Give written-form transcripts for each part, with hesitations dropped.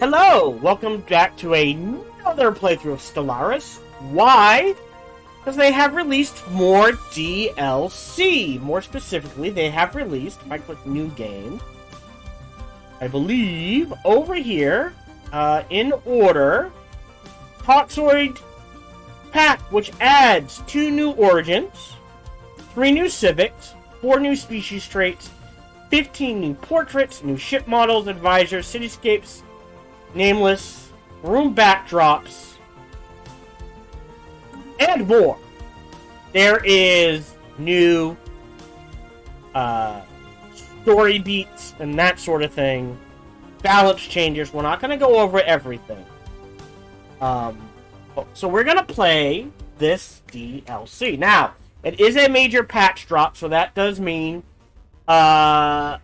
Hello! Welcome back to another playthrough of Stellaris. Why? Because they have released more DLC. More specifically, they have released, if I click New Game, I believe, over here, in order, Toxoid Pack, which adds 2 new origins, 3 new civics, 4 new species traits, 15 new portraits, new ship models, advisors, cityscapes, nameless, room backdrops, and more. There is new story beats and that sort of thing. Balance changes. We're not going to go over everything. So we're going to play this DLC. Now, it is a major patch drop, so that does mean old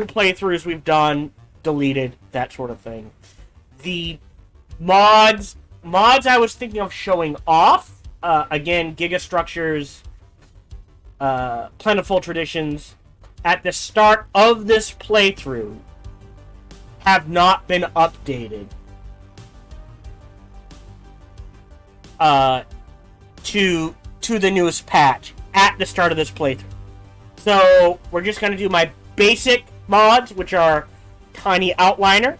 playthroughs we've done, deleted, that sort of thing. The mods I was thinking of showing off, again, Gigastructures, Plentiful Traditions, at the start of this playthrough, have not been updated to the newest patch at the start of this playthrough. So we're just going to do my basic mods, which are Tiny Outliner,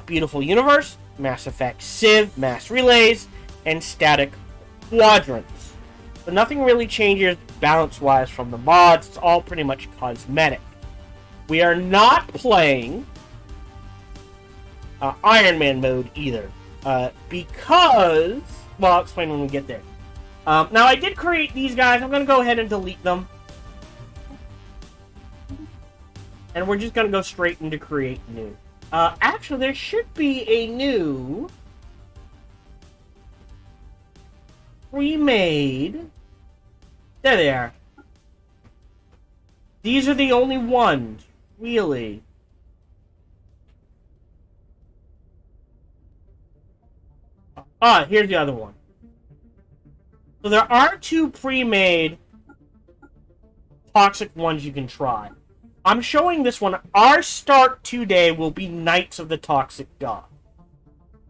Beautiful Universe, Mass Effect Civ, Mass Relays, and Static Quadrants. So nothing really changes balance-wise from the mods. It's all pretty much cosmetic. We are not playing Iron Man mode either, because... Well, I'll explain when we get there. Now, I did create these guys. I'm going to go ahead and delete them. And we're just going to go straight into create new. Actually, there should be a new remade. There they are. These are the only ones, really. Here's the other one. So there are 2 pre-made toxic ones you can try. I'm showing this one. Our start today will be Knights of the Tocix God.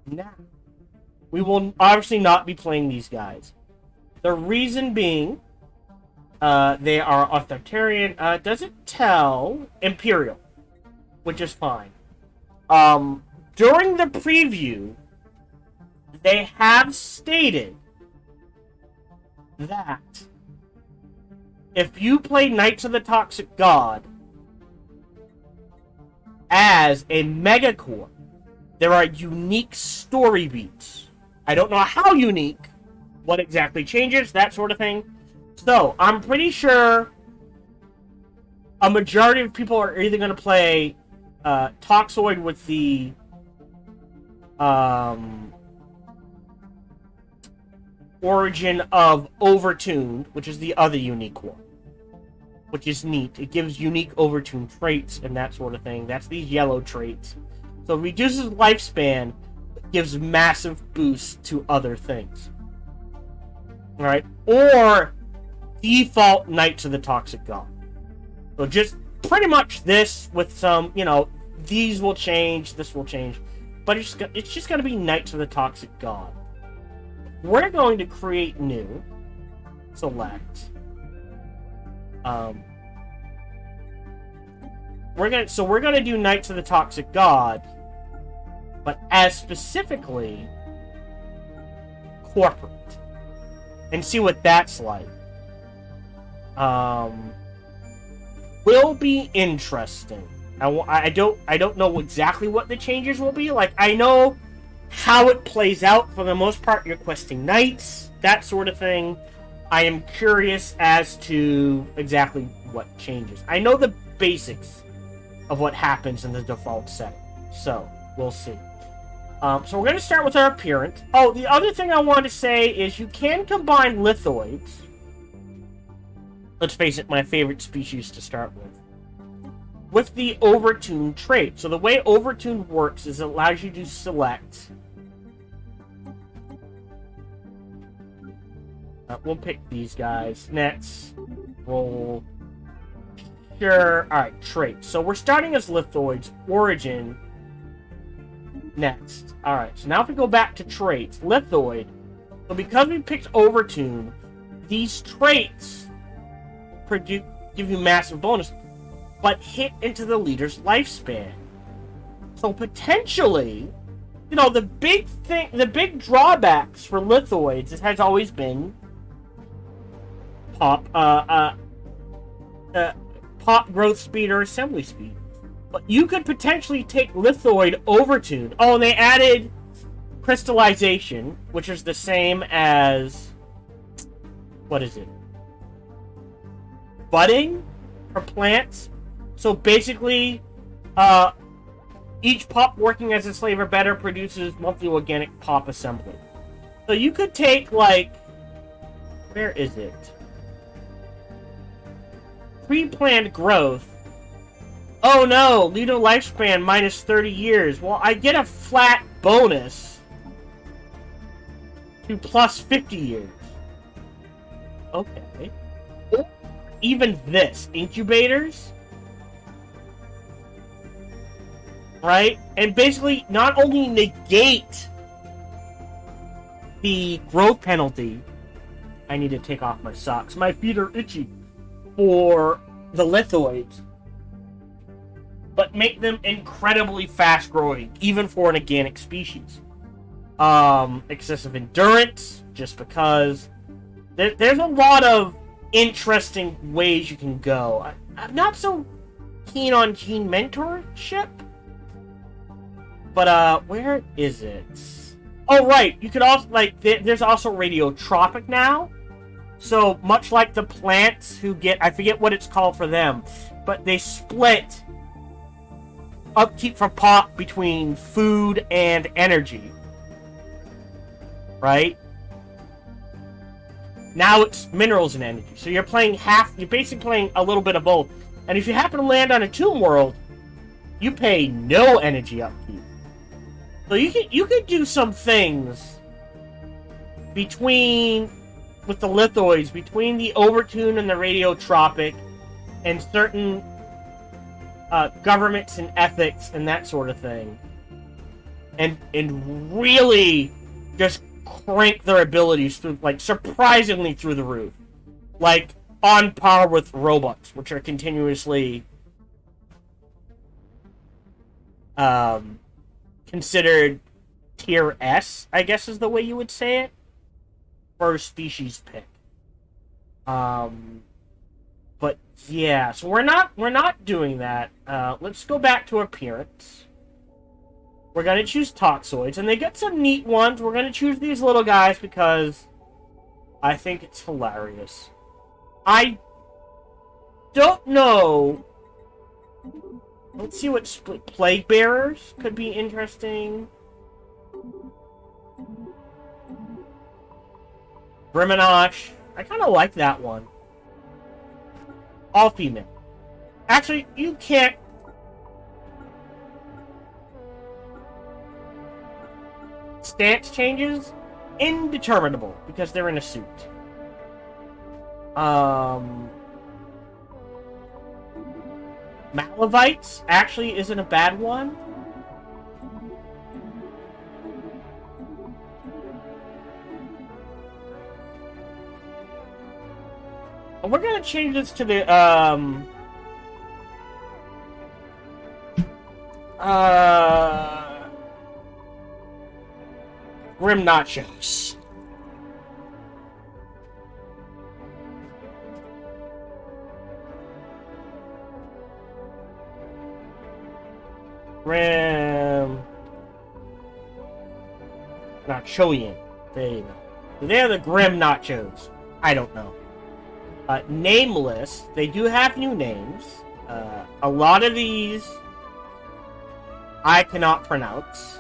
Now, we will obviously not be playing these guys. The reason being, they are authoritarian. Doesn't tell Imperial, which is fine. During the preview, they have stated that if you play Knights of the Tocix God as a megacore, there are unique story beats. I don't know how unique, what exactly changes, that sort of thing. So, I'm pretty sure a majority of people are either going to play Toxoid with the origin of Overtuned, which is the other unique one, which is neat. It gives unique Overtuned traits and that sort of thing. That's these yellow traits. So it reduces lifespan, but gives massive boosts to other things. Alright? Or default Knights of the Tocix God. So just pretty much this with some, these will change, this will change. But it's just going to be Knights of the Tocix God. We're going to create new. Select. We're gonna do Knights of the Tocix God, but as specifically corporate, and see what that's like. Will be interesting. I don't know exactly what the changes will be. Like, I know how it plays out. For the most part, you're questing knights, that sort of thing. I am curious as to exactly what changes. I know the basics of what happens in the default setting, so we'll see. So we're going to start with our appearance. Oh, the other thing I want to say is you can combine lithoids. Let's face it, my favorite species to start with the Overtuned trait. So the way Overtuned works is it allows you to select. We'll pick these guys. Nets. Roll. Sure. Alright, traits. So we're starting as lithoids. Origin next. Alright, so now if we go back to traits, Lithoid. So because we picked Overtune, these traits give you massive bonus, but hit into the leader's lifespan. So potentially, you know, the big drawbacks for Lithoids has always been pop growth speed or assembly speed. But you could potentially take Lithoid Overtune. Oh, and they added crystallization, which is the same as, what is it? Budding for plants. So basically, each pop working as a slave or better produces monthly organic pop assembly. So you could take, like, where is it? Pre-planned growth. Oh no, leader lifespan minus 30 years. Well, I get a flat bonus to plus 50 years. Okay. Or even this, incubators. Right? And basically not only negate the growth penalty. I need to take off my socks. My feet are itchy for the lithoids. But make them incredibly fast growing, even for an organic species. Excessive endurance, just because there's a lot of interesting ways you can go. I'm not so keen on gene mentorship, but where is it? Oh right, you could also there's also radiotropic now. So much like the plants who get, I forget what it's called for them, but they split upkeep for pop between food and energy. Right? Now it's minerals and energy. So you're basically playing a little bit of both. And if you happen to land on a tomb world, you pay no energy upkeep. So you could do some things with the lithoids, between the overtune and the radiotropic, and certain governments and ethics and that sort of thing, and really just crank their abilities through, surprisingly through the roof, on par with robots, which are continuously considered tier S, I guess is the way you would say it, for species pick. But yeah, so we're not doing that. Let's go back to appearance. We're gonna choose Toxoids, and they get some neat ones. We're gonna choose these little guys because I think it's hilarious. I don't know. Let's see what plague bearers could be interesting. Grimnachos. I kind of like that one. All female. Actually, you can't. Stance changes? Indeterminable, because they're in a suit. Malavites actually isn't a bad one. We're gonna change this to the Grimnachos. Nachoian. There you go. They're the Grimnachos. I don't know. Nameless. They do have new names. A lot of these I cannot pronounce.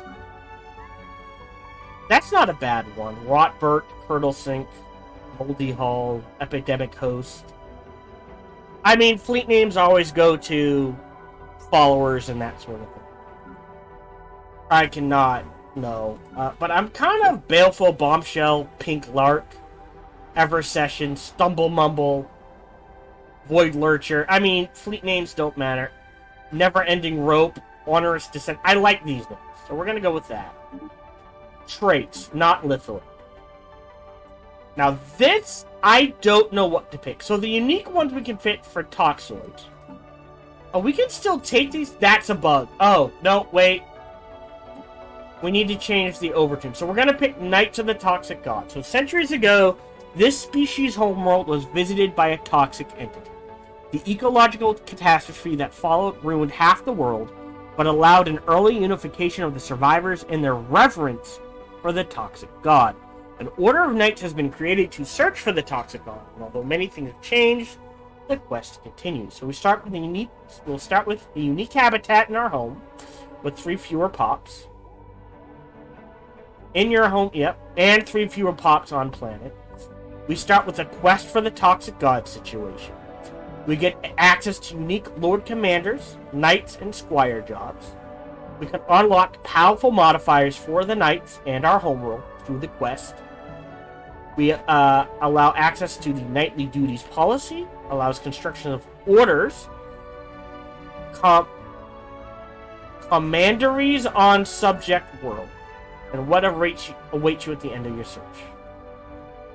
That's not a bad one. Rotbert, Curdlesink, Moldy Hall, Epidemic Host. I mean, fleet names always go to followers and that sort of thing. I cannot, no. But I'm kind of Baleful Bombshell, Pink Lark, Eversession, Stumble Mumble, Void Lurcher. I mean, fleet names don't matter. Never Ending Rope, onerous descent. I like these names, so we're gonna go with that. Traits, not lethal. Now this, I don't know what to pick. So the unique ones we can pick for Toxoids. Oh, we can still take these? That's a bug. Oh, no, wait. We need to change the overtune. So we're gonna pick Knights of the Tocix God. So centuries ago, this species' homeworld was visited by a toxic entity. The ecological catastrophe that followed ruined half the world, but allowed an early unification of the survivors in their reverence for the Tocix God. An order of knights has been created to search for the Tocix God, and although many things have changed, the quest continues. So we'll start with the unique habitat in our home, with 3 fewer pops. In your home, yep, and 3 fewer pops on planet. We start with a quest for the Tocix God situation. We get access to unique Lord Commanders, Knights, and Squire jobs. We can unlock powerful modifiers for the Knights and our homeworld through the quest. We allow access to the Knightly Duties policy, allows construction of orders, commanderies on subject world, and what awaits you at the end of your search.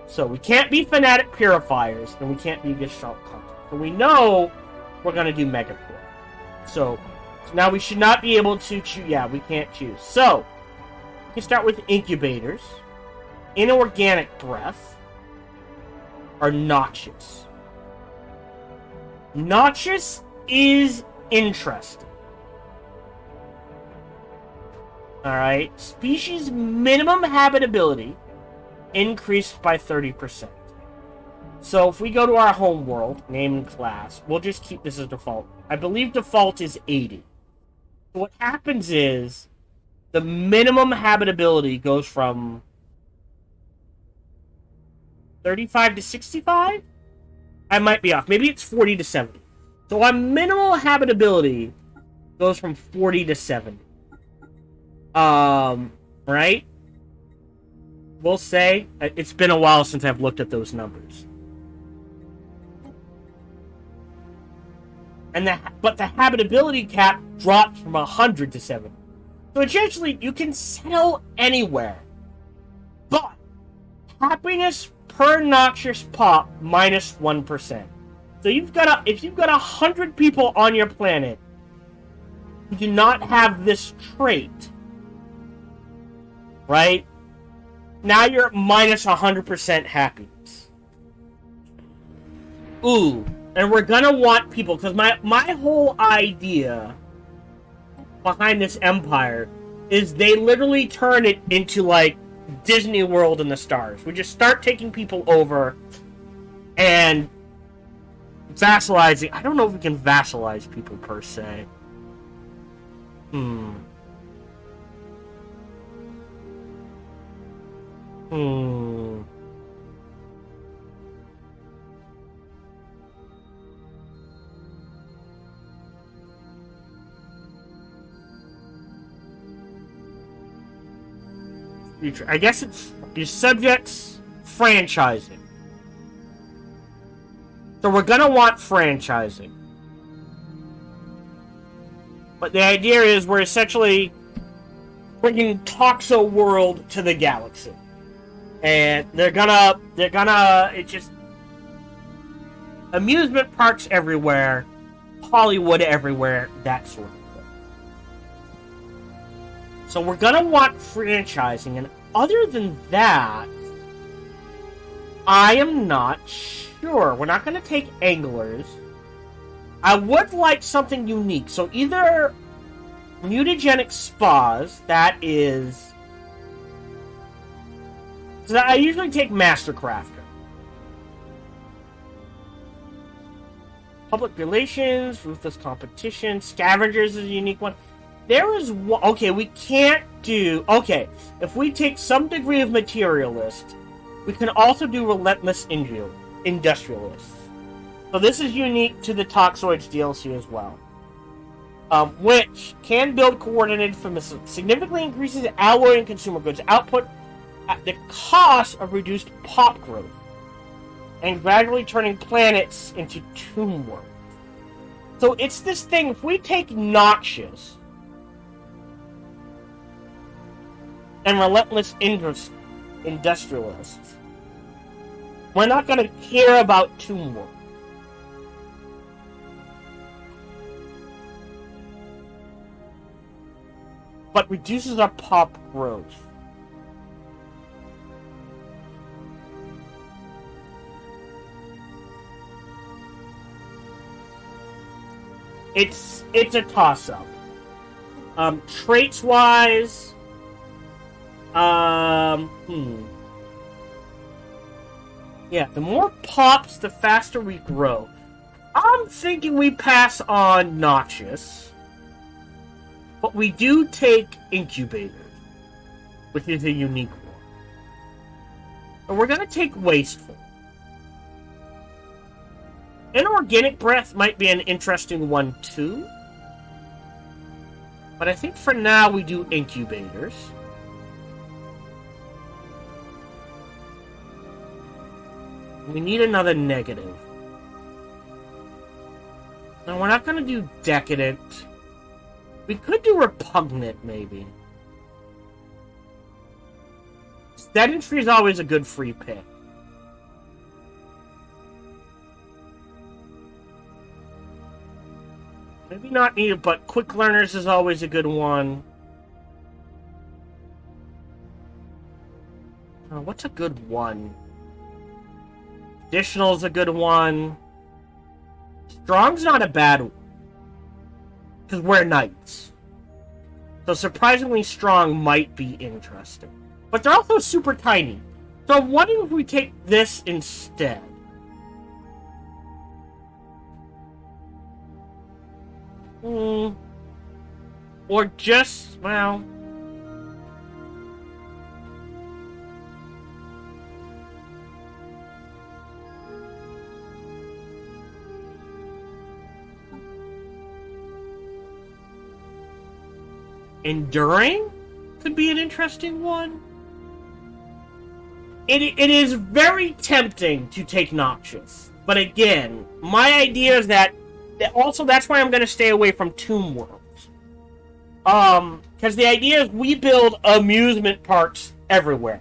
So we can't be Fanatic Purifiers, and we can't be Gestalt Content. So we know we're going to do Megaport. So now we should not be able to choose. Yeah, we can't choose. So we can start with Incubators, Inorganic Breath, or Noxious. Noxious is interesting. Alright, species minimum habitability increased by 30%. So if we go to our home world, name and class, we'll just keep this as default. I believe default is 80. So what happens is the minimum habitability goes from 35 to 65? I might be off. Maybe it's 40 to 70. So our minimal habitability goes from 40 to 70. Right? We'll say it's been a while since I've looked at those numbers. But the habitability cap drops from 100 to 70. So essentially, you can settle anywhere. But happiness per noxious pop minus 1%. So if you've got 100 people on your planet who do not have this trait, right? Now you're at minus 100% happiness. Ooh. And we're gonna want people, because my whole idea behind this empire is they literally turn it into, like, Disney World in the stars. We just start taking people over and vassalizing. I don't know if we can vassalize people, per se. I guess it's your subjects franchising. So we're gonna want franchising. But the idea is we're essentially bringing Toxo World to the galaxy. And it's just amusement parks everywhere, Hollywood everywhere, that sort of thing. So we're gonna want franchising, and other than that, I am not sure. We're not gonna take anglers. I would like something unique. So either mutagenic spas, that is... So I usually take Master Crafter. Public relations, ruthless competition, scavengers is a unique one. There is one... Okay, we can't do... Okay, if we take some degree of materialist, we can also do relentless industrialist. So this is unique to the Toxoids DLC as well. Which can build coordinated for significantly increases alloy and consumer goods output at the cost of reduced pop growth, and gradually turning planets into tomb worlds. So it's this thing, if we take Noxious, and relentless industrialists. We're not going to care about teamwork. But reduces our pop growth. It's a toss-up. Traits-wise, yeah, the more pops, the faster we grow. I'm thinking we pass on Noxious, but we do take Incubators, which is a unique one. And we're gonna take Wasteful. Inorganic Breath might be an interesting one too. But I think for now we do Incubators. We need another negative. No, we're not going to do Decadent. We could do Repugnant, maybe. Sedentary is always a good free pick. Maybe not needed, but Quick Learners is always a good one. What's a good one? Additional's a good one. Strong's not a bad one. Because we're knights. So surprisingly strong might be interesting. But they're also super tiny. So what if we take this instead? Or just, well... Enduring could be an interesting one. It is very tempting to take Noxious. But again, my idea is that also, that's why I'm going to stay away from Tomb Worlds. Because the idea is we build amusement parks everywhere.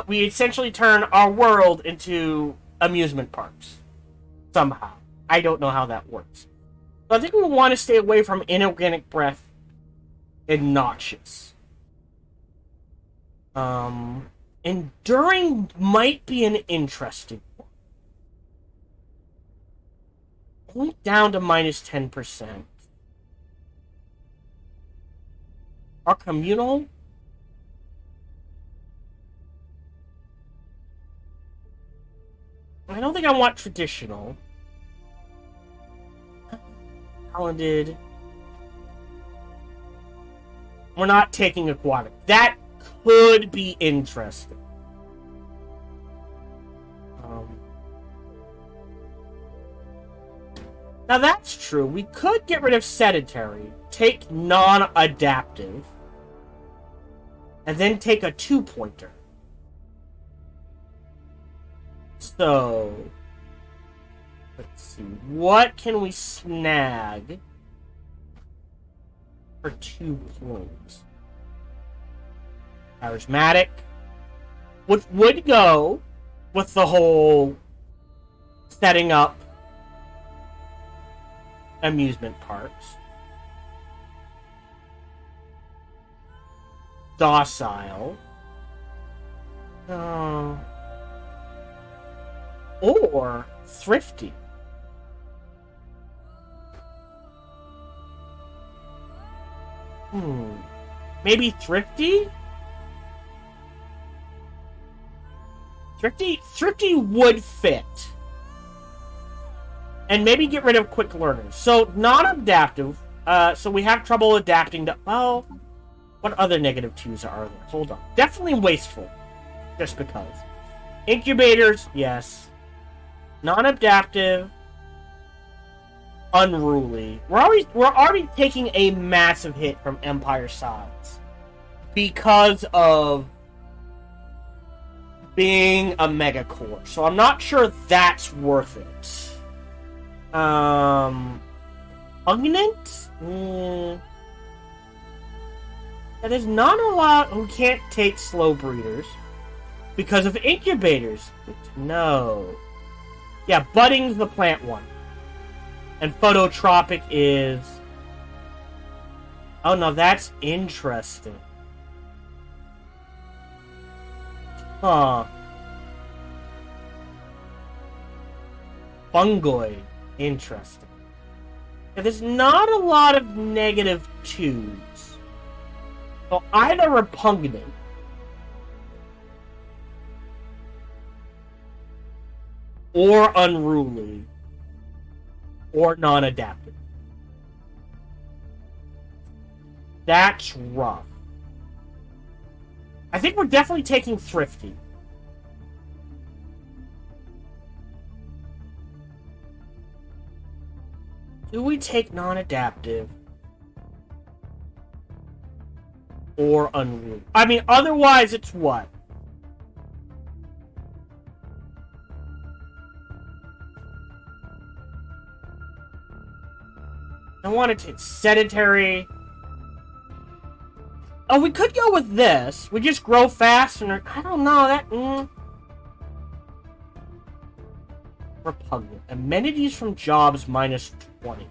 We essentially turn our world into amusement parks. Somehow. I don't know how that works. So I think we want to stay away from Inorganic Breath and Noxious. Enduring might be an interesting one. Only down to minus 10%. Our communal? I don't think I want traditional. Talented. We're not taking aquatic. That could be interesting. Now that's true. We could get rid of sedentary, take non-adaptive, and then take a 2-pointer. So, let's see. What can we snag for 2 points? Charismatic, which would go with the whole setting up amusement parks. Docile. Or thrifty. Maybe thrifty? Thrifty would fit. And maybe get rid of quick learners. So, non-adaptive. So we have trouble adapting to... Well, what other negative 2s are there? Hold on. Definitely wasteful. Just because. Incubators, yes. Non-adaptive. Unruly. We're already taking a massive hit from Empire sides. Because of being a mega core. So I'm not sure that's worth it. Pugnant? And there's not a lot who can't take slow breeders because of incubators. No. Yeah, budding's the plant one. And phototropic is... Oh, no, that's interesting. Huh. Fungoid. Interesting. Yeah, there's not a lot of negative 2s. So either repugnant or unruly or non-adaptive. That's rough. I think we're definitely taking thrifty. Do we take non-adaptive or unruly? I mean, otherwise it's what? I want to take sedentary. Oh, we could go with this. We just grow fast and I don't know that. Repugnant. Amenities from jobs minus 20.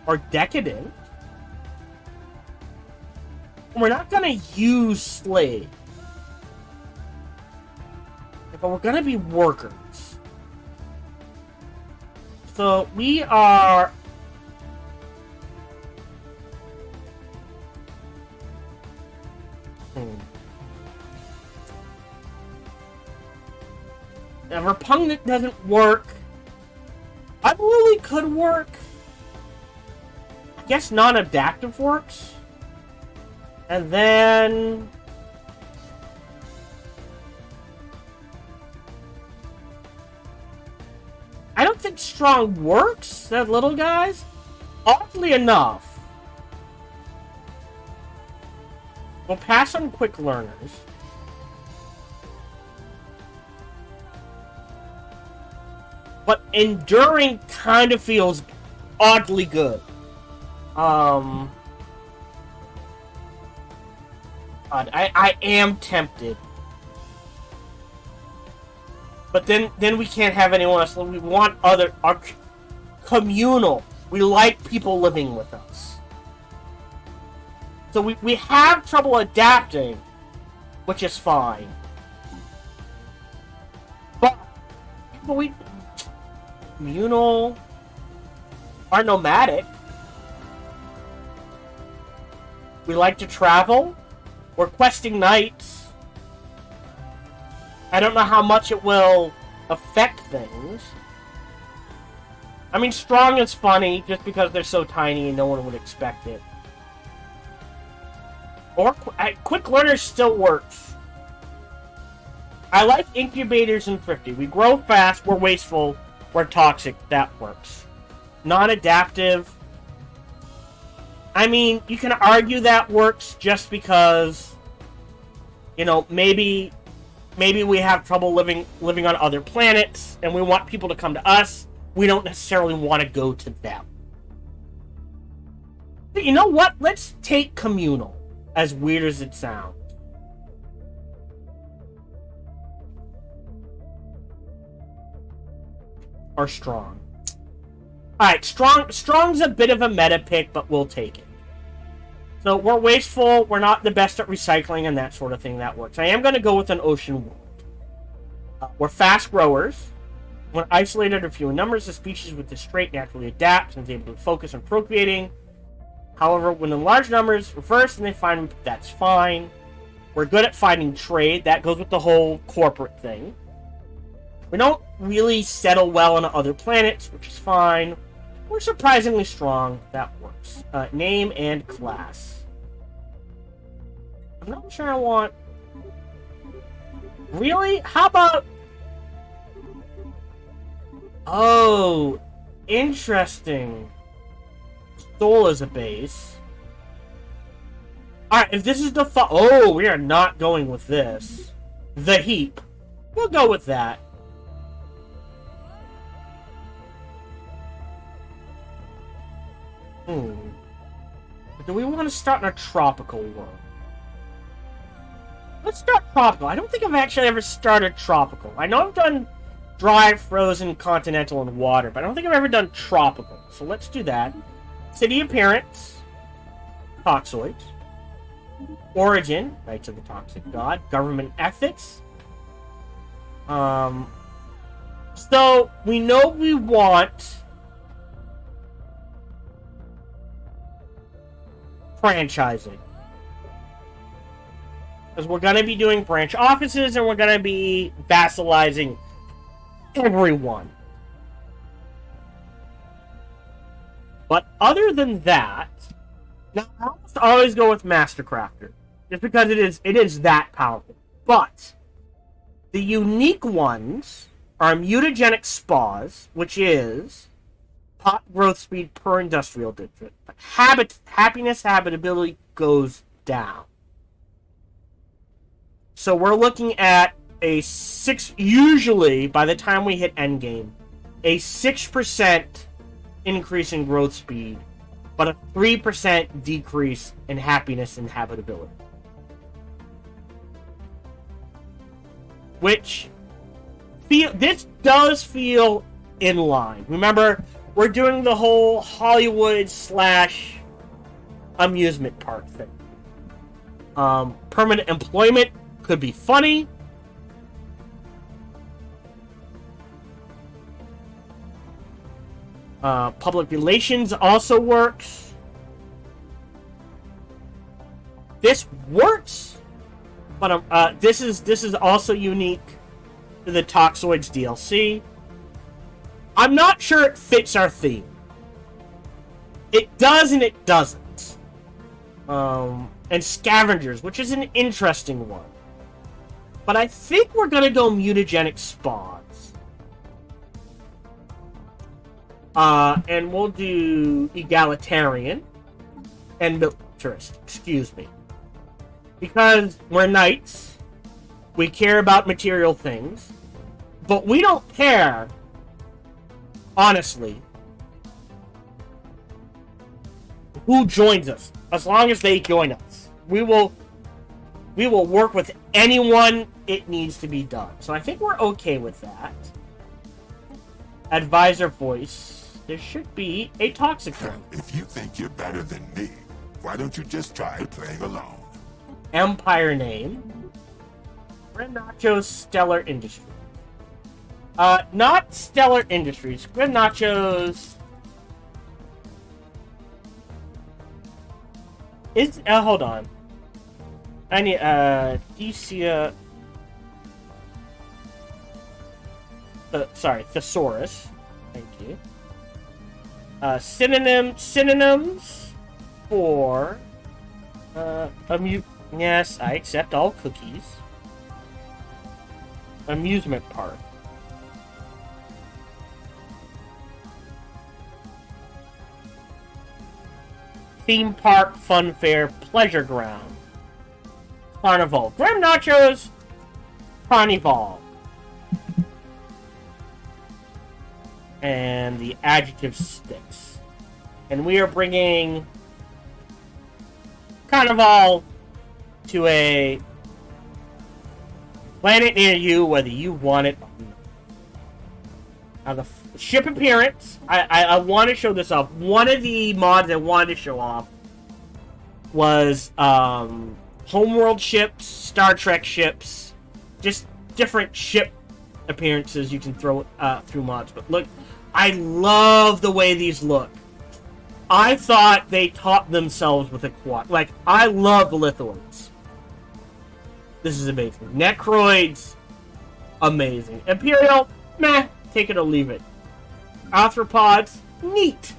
Or decadent. We're not gonna use slave. But we're gonna be workers. So we are... Now, repugnant doesn't work. Unruly could work. I guess non-adaptive works. And then... I don't think strong works, that little guys. Oddly enough. We'll pass on quick learners. But enduring kind of feels oddly good. God, I am tempted. But then we can't have anyone else. We want our communal. We like people living with us. So we have trouble adapting, which is fine. But we communal are nomadic. We like to travel. We're questing knights. I don't know how much it will affect things. I mean, strong is funny just because they're so tiny and no one would expect it. Or quick learners still works. I like incubators and thrifty. We grow fast, we're wasteful, we're toxic. That works. Non-adaptive. I mean, you can argue that works just because, you know, maybe we have trouble living on other planets, and we want people to come to us. We don't necessarily want to go to them. But you know what? Let's take communal, as weird as it sounds. Or strong. Alright, strong's a bit of a meta pick, but we'll take it. So we're wasteful, we're not the best at recycling and that sort of thing. That works. I am going to go with an ocean world. We're fast growers. When isolated or few in numbers, the species with this trait naturally adapts and is able to focus on procreating. However, when in large numbers, reverse, and they find that's fine. We're good at finding trade. That goes with the whole corporate thing. We don't really settle well on other planets, which is fine. We're surprisingly strong. That works. Name and class. I'm not sure I want... Really? How about... Oh, interesting. Soul is a base. Alright, if this is the... Oh, we are not going with this. The heap. We'll go with that. But do we want to start in a tropical world? Let's start tropical. I don't think I've actually ever started tropical. I know I've done dry, frozen, continental, and water, but I don't think I've ever done tropical. So let's do that. City appearance. Toxoids. Origin. Knights of the Tocix God. Government ethics. So, we know we want franchising. Because we're going to be doing branch offices and we're going to be vassalizing everyone. But other than that, now I almost always go with Mastercrafter. Just because it is that powerful. But the unique ones are mutagenic spas, which is pot growth speed per industrial district. But habitability goes down. So we're looking at a 6, usually by the time we hit endgame, a 6% increase in growth speed, but a 3% decrease in happiness and habitability. Which, this does feel in line. Remember, we're doing the whole Hollywood / amusement park thing. Permanent employment could be funny. Public relations also works. This works, but this is also unique to the Toxoids DLC. I'm not sure it fits our theme. It does and it doesn't. And scavengers, which is an interesting one. But I think we're gonna go mutagenic spawns. And we'll do egalitarian and militarist, excuse me. Because we're knights, we care about material things, but we don't care, honestly, who joins us, as long as they join us. We will work with anyone it needs to be done. So I think we're okay with that. Advisor voice. There should be a Tocix God. If you think you're better than me, why don't you just try playing along? Empire name. Grimnachos Stellar Industries. Not Stellar Industries. Grimnachos is hold on. I need DC sorry, thesaurus. Thank you. Synonyms for yes, I accept all cookies. Amusement park. Theme park, fun fair, pleasure ground. Carnival. Grimnachos Carnival. And the adjective sticks. And we are bringing Carnival to a planet near you, whether you want it or not. Now, the ship appearance, I want to show this off. One of the mods I wanted to show off was Homeworld ships, Star Trek ships, just different ship appearances you can throw through mods. But look, I love the way these look. I thought they topped themselves with a quad. Like, I love the lithoids. This is amazing. Necroids, amazing. Imperial, meh, take it or leave it. Arthropods, neat.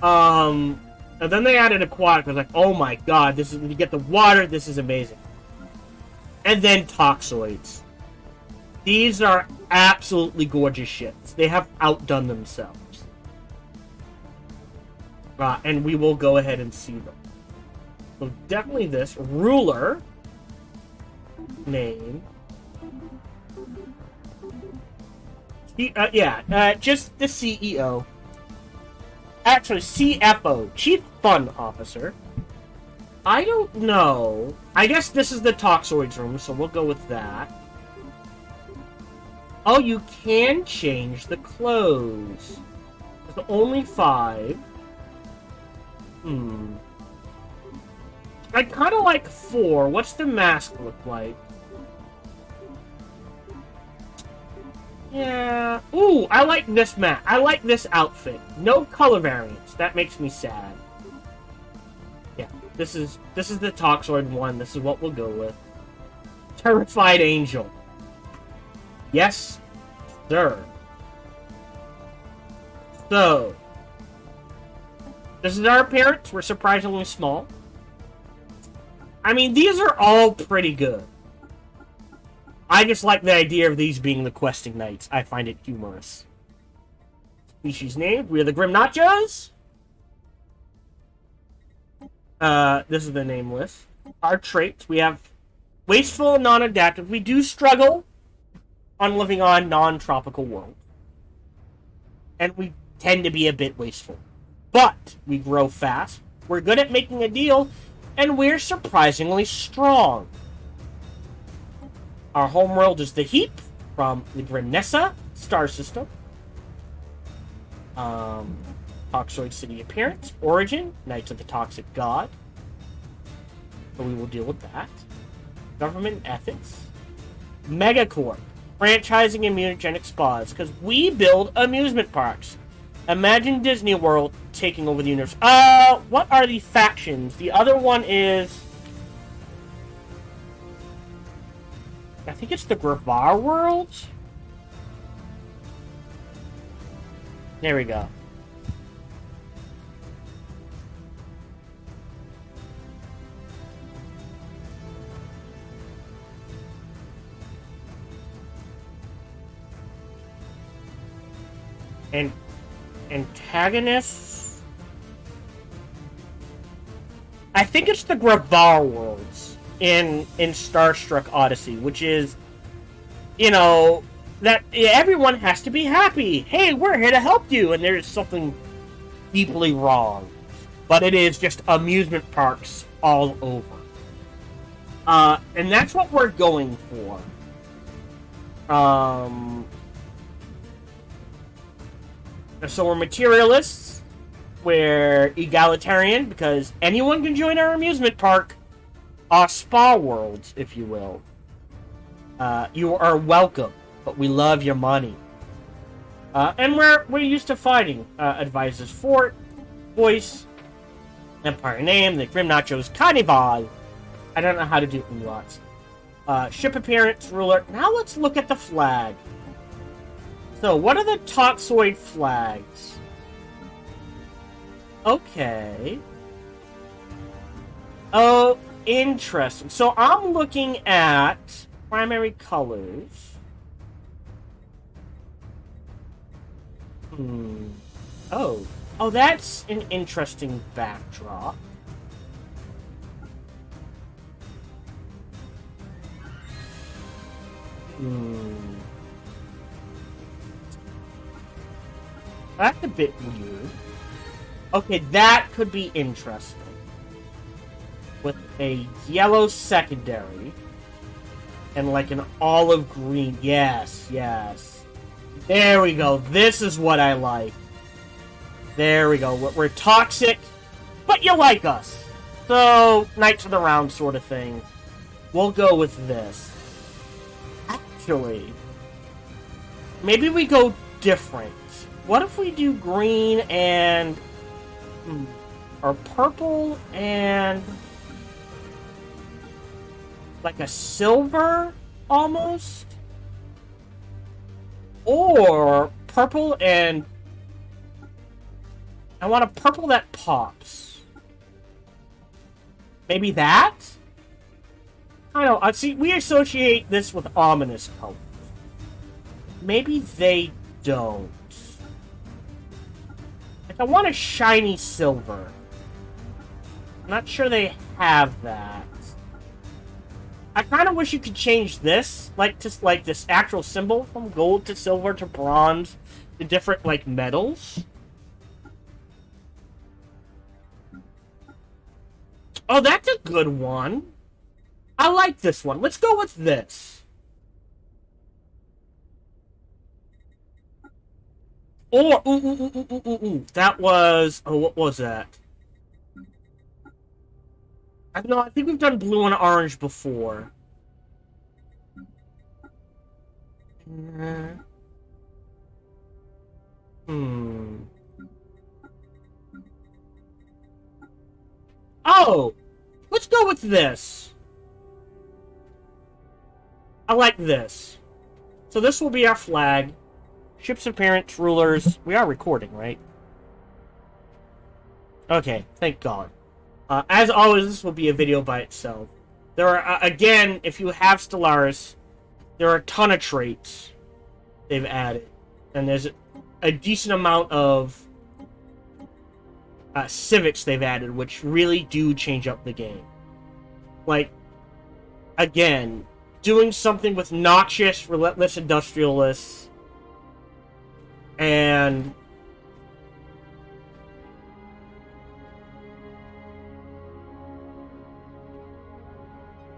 And then they added aquatic. I was like, oh my god, this is, you get the water, this is amazing. And then Toxoids. These are absolutely gorgeous ships. They have outdone themselves. And we will go ahead and see them. So definitely this. Ruler. Name. Just the CEO. Actually, CFO, Chief Fun Officer. I don't know. I guess this is the Toxoids room, so we'll go with that. Oh, you can change the clothes. There's only 5. I kind of like 4. What's the mask look like? Yeah. Ooh, I like this mask. I like this outfit. No color variants. That makes me sad. Yeah, this is the Toxoid one. This is what we'll go with. Terrified Angel. Yes, sir. So, this is our appearance. We're surprisingly small. I mean, these are all pretty good. I just like the idea of these being the questing knights. I find it humorous. Species named. We are the Grimnachos. This is the name list. Our traits. We have wasteful and non-adaptive. We do struggle on living on non-tropical worlds. And we tend to be a bit wasteful. But we grow fast. We're good at making a deal. And we're surprisingly strong. Our homeworld is the Heap from the Grimnessa star system. Toxoid City appearance. Origin, Knights of the Tocix God. So we will deal with that. Government ethics. Megacorp. Franchising and mutagenic spas. Because we build amusement parks. Imagine Disney World taking over the universe. What are the factions? The other one is... I think it's the Gravar World? There we go. And antagonists? I think it's the Gravar Worlds in Starstruck Odyssey, which is, you know, that everyone has to be happy. Hey, we're here to help you, and there's something deeply wrong. But it is just amusement parks all over. And that's what we're going for. So we're materialists, we're egalitarian, because anyone can join our amusement park, spa worlds, if you will. You are welcome, but we love your money. And we're used to fighting. Advisors Fort, Voice, Empire Name, the Grimnachos Carnival. I don't know how to do lots. Ship appearance, ruler. Now let's look at the flag. So, what are the Toxoid flags? Okay. Oh, interesting. So, I'm looking at primary colors. Oh. Oh, that's an interesting backdrop. That's a bit weird. Okay, that could be interesting. With a yellow secondary. And like an olive green. Yes, yes. There we go. This is what I like. There we go. We're toxic, but you like us. So, Knights of the Round sort of thing. We'll go with this. Actually, maybe we go different. What if we do green and... or purple and... like a silver, almost? Or purple and... I want a purple that pops. Maybe that? I don't know. See, we associate this with ominous colors. Maybe they don't. Like, I want a shiny silver. I'm not sure they have that. I kind of wish you could change this, like, just like this actual symbol from gold to silver to bronze to different, like, metals. Oh, that's a good one. I like this one. Let's go with this. Or, ooh. That was, oh, what was that? I don't know, I think we've done blue and orange before. Oh! Let's go with this. I like this. So this will be our flag. Ship's appearance, rulers. We are recording, right? Okay, thank God. As always, this will be a video by itself. There are, again, if you have Stellaris, there are a ton of traits they've added. And there's a decent amount of civics they've added, which really do change up the game. Like, again, doing something with noxious, relentless industrialists, and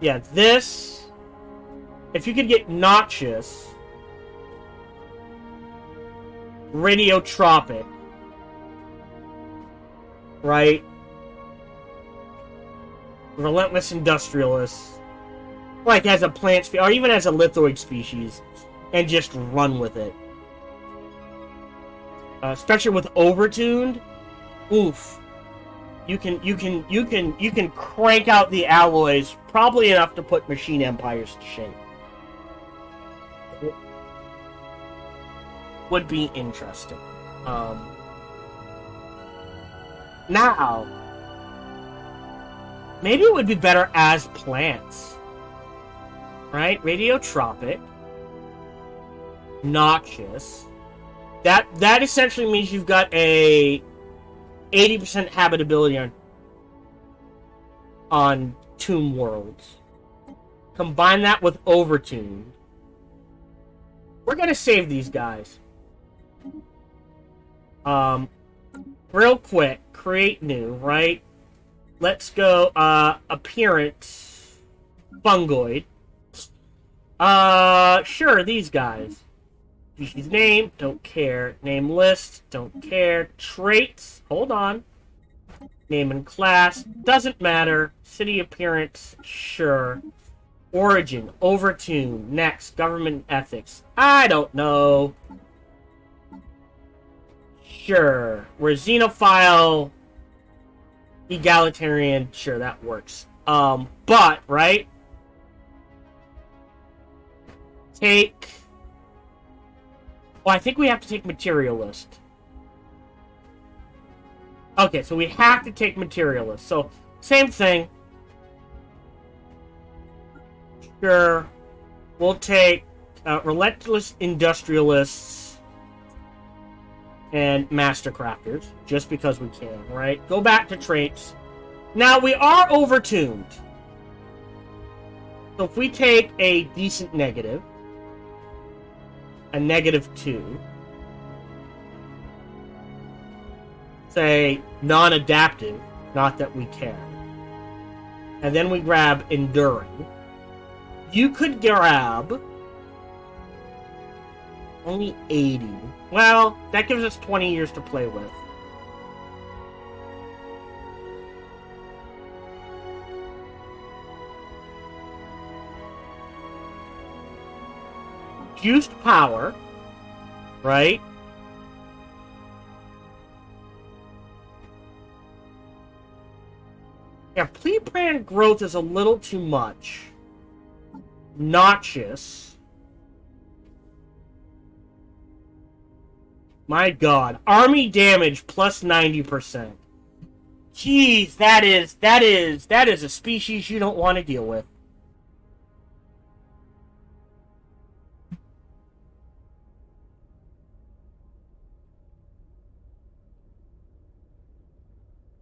yeah, this, if you could get noxious, radiotropic, right? Relentless industrialists, like as a plant species, or even as a lithoid species, and just run with it. Especially with overtuned, oof. You can crank out the alloys probably enough to put machine empires to shame. Would be interesting. Now, maybe it would be better as plants, right? Radiotropic, noxious. That essentially means you've got a 80% habitability on tomb worlds. Combine that with overtuned. We're gonna save these guys. Real quick, create new, right? Let's go, appearance, fungoid. Sure, these guys. Species name, don't care. Name list, don't care. Traits, hold on. Name and class, doesn't matter. City appearance, sure. Origin, overtune. Next, government ethics. I don't know. Sure. We're xenophile, egalitarian, sure, that works. But, right? Take... Well, I think we have to take materialist. Okay, so we have to take materialist. So, same thing. Sure. We'll take relentless industrialists and master crafters, just because we can, right? Go back to traits. Now, we are overtuned. So if we take a decent negative, a -2, say non-adaptive, not that we care, and then we grab enduring, you could grab only 80. Well, that gives us 20 years to play with. Juiced power, right? Yeah, pre-planned growth is a little too much. Noxious. My God, army damage plus 90%. Jeez, that is a species you don't want to deal with.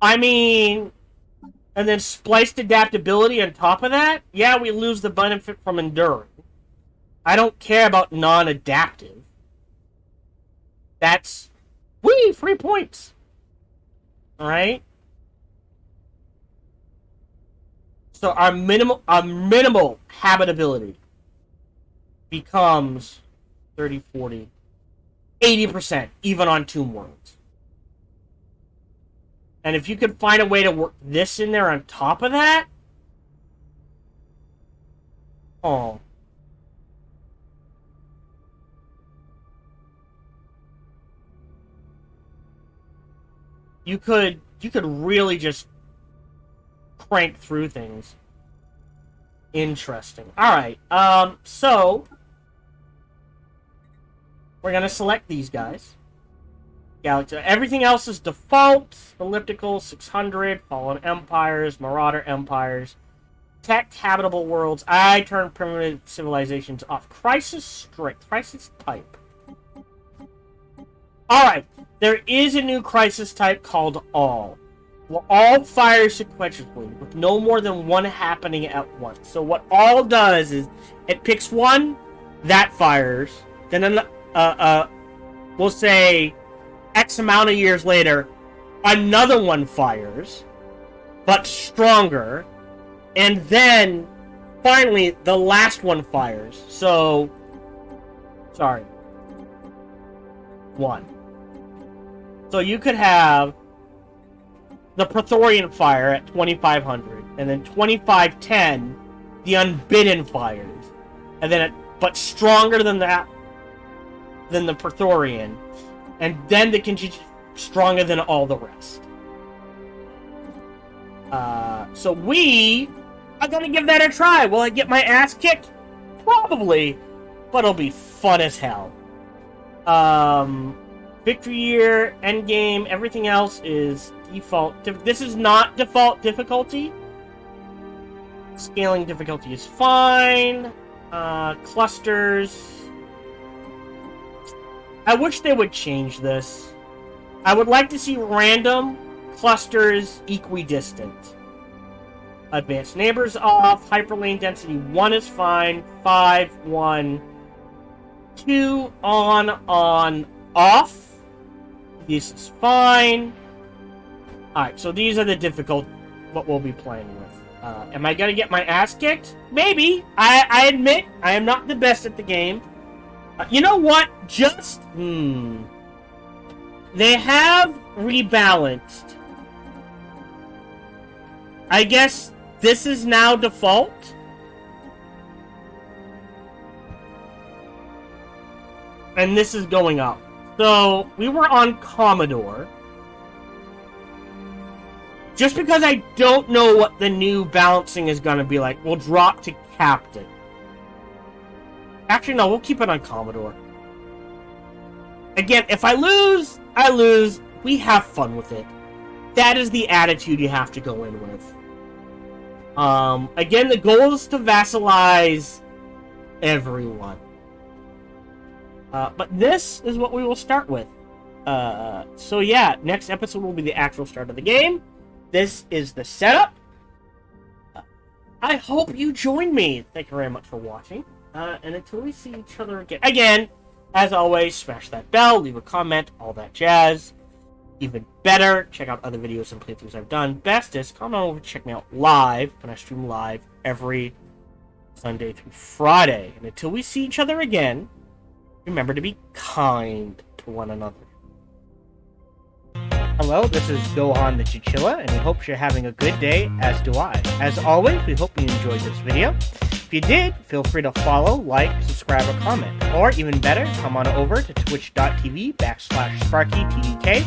I mean, and then spliced adaptability on top of that? Yeah, we lose the benefit from enduring. I don't care about non-adaptive. That's... Whee! 3 points! Alright? So our minimal habitability becomes 30, 40, 80%, even on Tomb Worlds. And if you could find a way to work this in there on top of that, oh. You could really just crank through things. Interesting. Alright, so we're gonna select these guys. Galaxy. Everything else is default. Elliptical, 600, Fallen Empires, Marauder Empires, Protect Habitable Worlds. I turn Primitive Civilizations off. Crisis Strict. Crisis Type. Alright, there is a new crisis type called All. Will all fire sequentially, with no more than one happening at once. So what All does is, it picks one, that fires, then we'll say X amount of years later, another one fires, but stronger, and then, finally, the last one fires. So, sorry. One. So you could have the Praetorian fire at 2500, and then 2510, the Unbidden fires, and then but stronger than that, than the Praetorian, and then the Contingency stronger than all the rest. So we are gonna give that a try. Will I get my ass kicked? Probably, but it'll be fun as hell. Victory year, endgame, everything else is default. This is not default difficulty. Scaling difficulty is fine. Clusters. I wish they would change this. I would like to see random clusters equidistant. Advanced neighbors off. Hyperlane density 1 is fine. 5, 1. 2, on, off. This is fine. Alright, so these are the difficult, what we'll be playing with. Am I gonna get my ass kicked? Maybe. I admit, I am not the best at the game. You know what? They have rebalanced. I guess this is now default. And this is going up. So, we were on Commodore. Just because I don't know what the new balancing is going to be like, we'll drop to Captain. Actually, no, we'll keep it on Commodore. Again, if I lose, I lose. We have fun with it. That is the attitude you have to go in with. Again, the goal is to vassalize everyone. But this is what we will start with. So yeah, next episode will be the actual start of the game. This is the setup. I hope you join me. Thank you very much for watching. And until we see each other again, as always, smash that bell, leave a comment, all that jazz. Even better, check out other videos and playthroughs I've done. Bestest, come on over, check me out live, when I stream live every Sunday through Friday. And until we see each other again, remember to be kind to one another. Hello, this is Gohan the Chinchilla, and we hope you're having a good day, as do I. As always, we hope you enjoyed this video. If you did, feel free to follow, like, subscribe, or comment. Or, even better, come on over to twitch.tv/SparkyTDK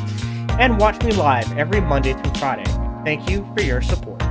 and watch me live every Monday through Friday. Thank you for your support.